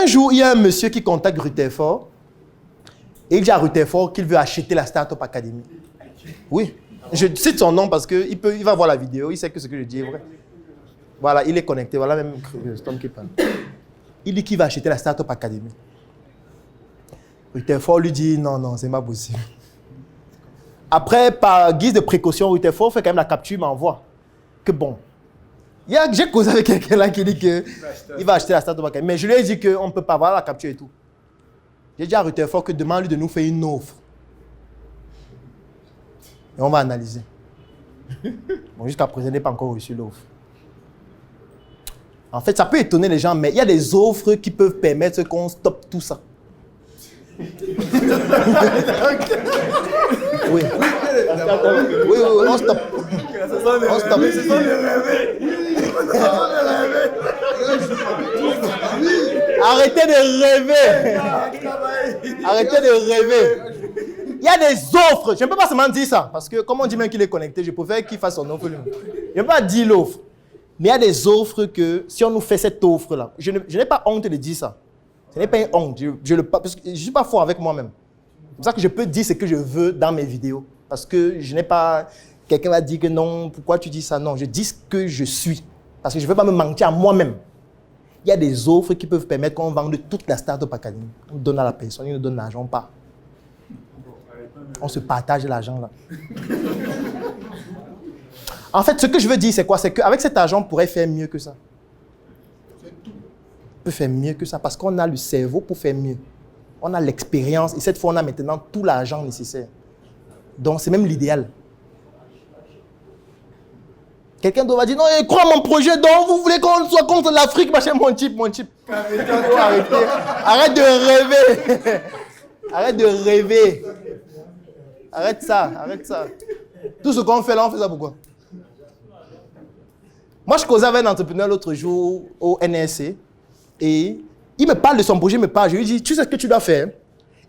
Un jour, il y a un monsieur qui contacte Rutherford et il dit à Rutherford qu'il veut acheter la Startup Academy. Oui, je cite son nom parce qu'il va voir la vidéo, il sait que ce que je dis est vrai. Voilà, il est connecté, voilà même Tom qui parle. Il dit qu'il va acheter la Startup Academy. Rutherford lui dit non, c'est pas possible. Après, par guise de précaution, Rutherford fait quand même la capture, m'envoie. Que bon. J'ai causé avec quelqu'un là qui dit qu'il va acheter la Startup Academy. Mais je lui ai dit qu'on ne peut pas voir la capture et tout. J'ai dit à Rutherford que demande-lui de nous faire une offre. Et on va analyser. Bon, jusqu'à présent, je n'ai pas encore reçu l'offre. En fait, ça peut étonner les gens, mais il y a des offres qui peuvent permettre qu'on stoppe tout ça. Oui, on stoppe. On stoppe. Arrêtez de rêver. Arrêtez de rêver. Il y a des offres. Je ne peux pas seulement dire ça. Parce que comme on dit même qu'il est connecté, je préfère qu'il fasse son offre lui-même. Je ne peux pas dire l'offre. Mais il y a des offres que si on nous fait cette offre-là, je n'ai pas honte de dire ça. Ce n'est pas une honte. Parce que je ne suis pas fort avec moi-même. C'est pour ça que je peux dire ce que je veux dans mes vidéos. Parce que je n'ai pas... Quelqu'un va dire que non, pourquoi tu dis ça? Non, je dis ce que je suis. Parce que je ne veux pas me mentir à moi-même. Il y a des offres qui peuvent permettre qu'on vende toute la Startup Academy. On donne à la personne, il nous donne l'argent, on part. On se partage l'argent là. En fait, ce que je veux dire, c'est quoi? C'est qu'avec cet argent, on pourrait faire mieux que ça. On peut faire mieux que ça parce qu'on a le cerveau pour faire mieux. On a l'expérience et cette fois, on a maintenant tout l'argent nécessaire. Donc, c'est même l'idéal. Quelqu'un doit dire, non, crois mon projet, donc vous voulez qu'on soit contre l'Afrique, machin, mon type. Arrête de rêver. Arrête de rêver. Arrête ça. Tout ce qu'on fait là, on fait ça pourquoi? Moi, je causais avec un entrepreneur l'autre jour au NSC et il me parle de son projet, je lui dis, tu sais ce que tu dois faire?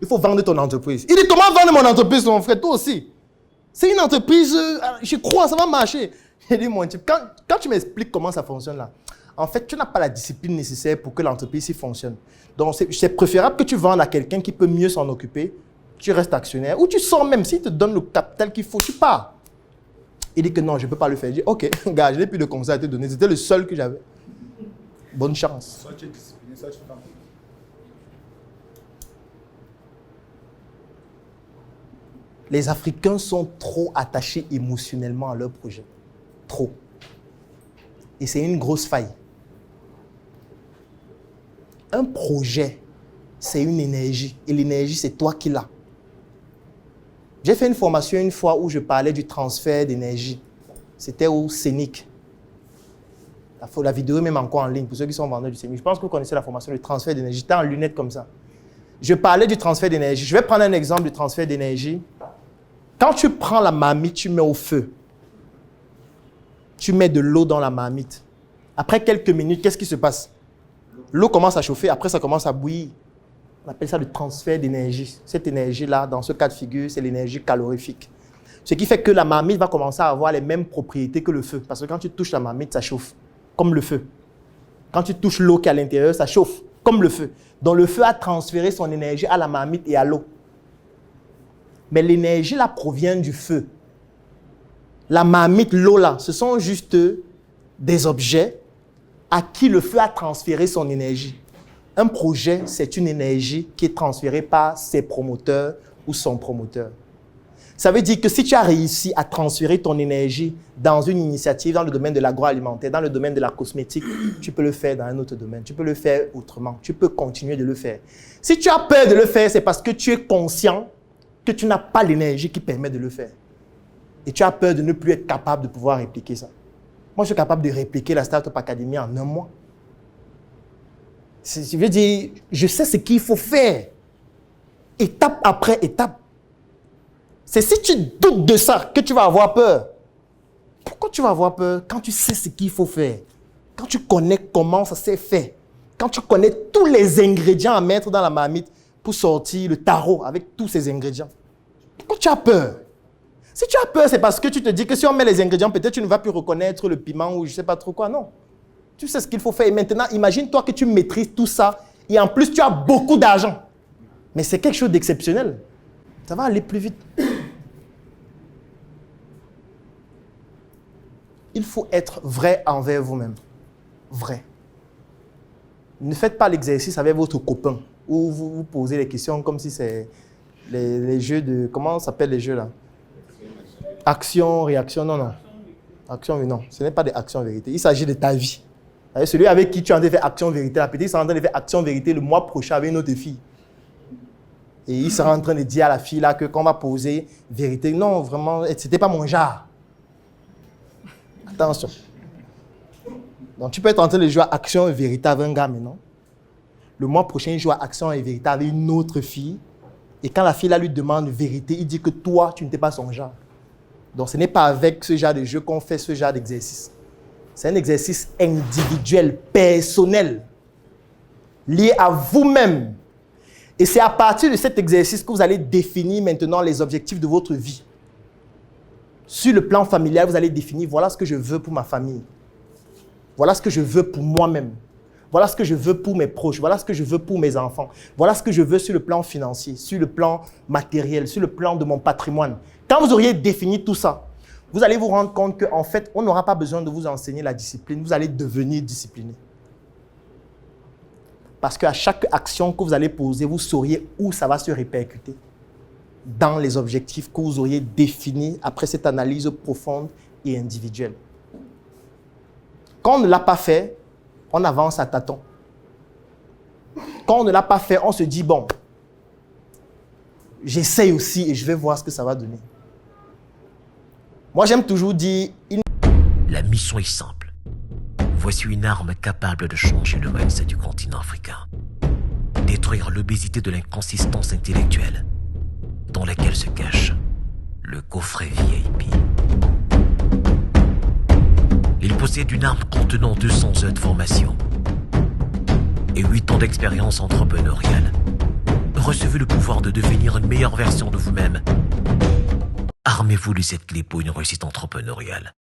Il faut vendre ton entreprise. Il dit, comment vendre mon entreprise, mon frère? Toi aussi. C'est une entreprise, je crois, ça va marcher. J'ai dit, mon type, quand tu m'expliques comment ça fonctionne là, en fait, tu n'as pas la discipline nécessaire pour que l'entreprise fonctionne. Donc, c'est préférable que tu vendes à quelqu'un qui peut mieux s'en occuper. Tu restes actionnaire ou tu sors même. S'il te donne le capital qu'il faut, tu pars. Il dit que non, je ne peux pas le faire. Je dis, ok, gars, je n'ai plus de conseils à te donner. C'était le seul que j'avais. Bonne chance. Soit tu es discipliné, soit tu t'en. Les Africains sont trop attachés émotionnellement à leur projet. Trop. Et c'est une grosse faille. Un projet, c'est une énergie. Et l'énergie, c'est toi qui l'as. J'ai fait une formation une fois où je parlais du transfert d'énergie. C'était au Scénic. La vidéo est même encore en ligne pour ceux qui sont vendeurs du Scénic. Je pense que vous connaissez la formation du transfert d'énergie. J'étais en lunettes comme ça. Je parlais du transfert d'énergie. Je vais prendre un exemple du transfert d'énergie. Quand tu prends la marmite, tu mets au feu. Tu mets de l'eau dans la marmite. Après quelques minutes, qu'est-ce qui se passe? L'eau commence à chauffer, après ça commence à bouillir. On appelle ça le transfert d'énergie. Cette énergie-là, dans ce cas de figure, c'est l'énergie calorifique. Ce qui fait que la marmite va commencer à avoir les mêmes propriétés que le feu. Parce que quand tu touches la marmite, ça chauffe, comme le feu. Quand tu touches l'eau qui est à l'intérieur, ça chauffe, comme le feu. Donc le feu a transféré son énergie à la marmite et à l'eau. Mais l'énergie là provient du feu. La marmite, l'eau là, ce sont juste des objets à qui le feu a transféré son énergie. Un projet, c'est une énergie qui est transférée par ses promoteurs ou son promoteur. Ça veut dire que si tu as réussi à transférer ton énergie dans une initiative, dans le domaine de l'agroalimentaire, dans le domaine de la cosmétique, tu peux le faire dans un autre domaine. Tu peux le faire autrement. Tu peux continuer de le faire. Si tu as peur de le faire, c'est parce que tu es conscient que tu n'as pas l'énergie qui permet de le faire. Et tu as peur de ne plus être capable de pouvoir répliquer ça. Moi, je suis capable de répliquer la Startup Academy en un mois. Je veux dire, je sais ce qu'il faut faire. Étape après étape. C'est si tu doutes de ça que tu vas avoir peur. Pourquoi tu vas avoir peur quand tu sais ce qu'il faut faire? Quand tu connais comment ça s'est fait? Quand tu connais tous les ingrédients à mettre dans la marmite pour sortir le tarot avec tous ces ingrédients? Pourquoi tu as peur? Si tu as peur, c'est parce que tu te dis que si on met les ingrédients, peut-être tu ne vas plus reconnaître le piment ou je ne sais pas trop quoi. Non. Tu sais ce qu'il faut faire. Et maintenant, imagine-toi que tu maîtrises tout ça Et en plus, tu as beaucoup d'argent. Mais c'est quelque chose d'exceptionnel. Ça va aller plus vite. Il faut être vrai envers vous-même. Vrai. Ne faites pas l'exercice avec votre copain où vous vous posez les questions comme si c'est les jeux de... Comment s'appellent les jeux là? Action, réaction, non. Action, non. Ce n'est pas des actions vérité. Il s'agit de ta vie. Celui avec qui tu es en train de faire action vérité, la petite sera en train de faire action vérité le mois prochain avec une autre fille. Et il sera en train de dire à la fille là que quand on va poser vérité, non, vraiment, c'était pas mon genre. Attention. Donc tu peux être en train de jouer à action et vérité avec un gars, mais non. Le mois prochain, il joue à action et vérité avec une autre fille. Et quand la fille là lui demande vérité, il dit que toi, tu n'étais pas son genre. Donc ce n'est pas avec ce genre de jeu qu'on fait ce genre d'exercice. C'est un exercice individuel, personnel, lié à vous-même. Et c'est à partir de cet exercice que vous allez définir maintenant les objectifs de votre vie. Sur le plan familial, vous allez définir, voilà ce que je veux pour ma famille. Voilà ce que je veux pour moi-même. Voilà ce que je veux pour mes proches. Voilà ce que je veux pour mes enfants. Voilà ce que je veux sur le plan financier, sur le plan matériel, sur le plan de mon patrimoine. Quand vous auriez défini tout ça, vous allez vous rendre compte qu'en fait, on n'aura pas besoin de vous enseigner la discipline. Vous allez devenir discipliné. Parce qu'à chaque action que vous allez poser, vous sauriez où ça va se répercuter dans les objectifs que vous auriez définis après cette analyse profonde et individuelle. Quand on ne l'a pas fait, on avance à tâtons. Quand on ne l'a pas fait, on se dit, bon, j'essaye aussi et je vais voir ce que ça va donner. Moi, j'aime toujours dire... La mission est simple. Voici une arme capable de changer le mindset du continent africain. Détruire l'obésité de l'inconsistance intellectuelle dans laquelle se cache le coffret VIP. Il possède une arme contenant 200 heures de formation et 8 ans d'expérience entrepreneuriale. Recevez le pouvoir de devenir une meilleure version de vous-même. Armez-vous de cette clé pour une réussite entrepreneuriale.